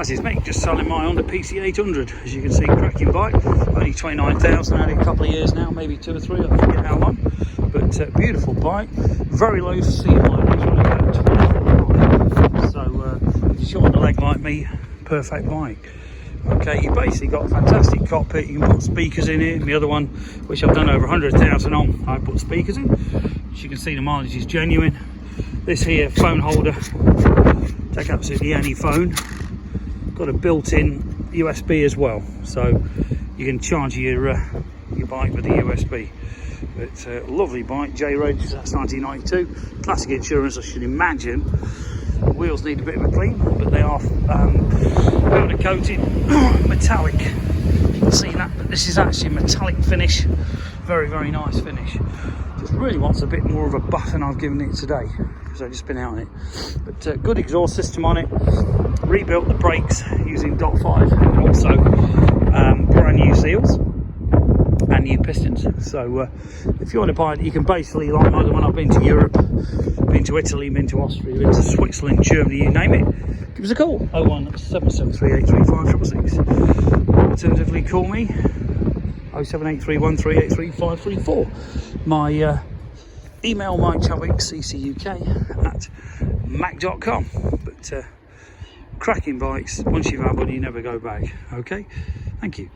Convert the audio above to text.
Hi, this is Mick, just selling my Honda PC800. As you can see, cracking bike, only 29,000, had it a couple of years now, maybe 2 or 3, I forget how long. But beautiful bike, very low seat mileage, only about 24. So if you're short on the leg like me, perfect bike. Okay, you basically got a fantastic cockpit, you can put speakers in it. The other one, which I've done over 100,000 on, I put speakers in. As you can see, the mileage is genuine. This here phone holder, take absolutely any phone. Got a built-in USB as well, so you can charge your bike with the USB. But lovely bike, J-Reg, that's 1992. Classic insurance, I should imagine. Wheels need a bit of a clean, but they are powder coated, metallic. You'll see that, but this is actually a metallic finish. Very, very nice finish. Just really wants a bit more of a buff than I've given it today, because I've just been out on it. But good exhaust system on it. Rebuilt the brakes using dot 5, and also brand new seals and new pistons. So if you want to buy it, you can basically, like when I've been to Europe, been to Italy, been to Austria, been to Switzerland, Germany, you name it, give us a call. 01773835666. Alternatively, call me 07831383534. My email, mikechowick@mac.com. But cracking bikes, once you've had one, you never go back. Okay, thank you.